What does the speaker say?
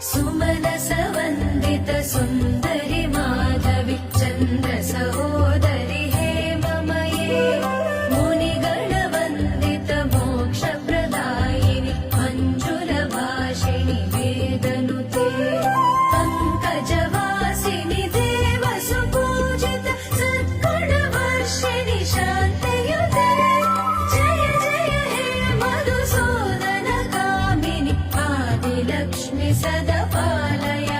सुमनसवन्दित सुन्दरि माधवि चन्द्र सहोदरि हेममये मुनिगणवन्दित मोक्षप्रदायिनि मञ्जुलभाषिणि वेदनुते पङ्कजवासिनि देवसुपूजित सद्गुणवर्षिणि शान्तयुते जय जय हे मधुसूदन कामिनि आदिलक्ष्मि सदा पालय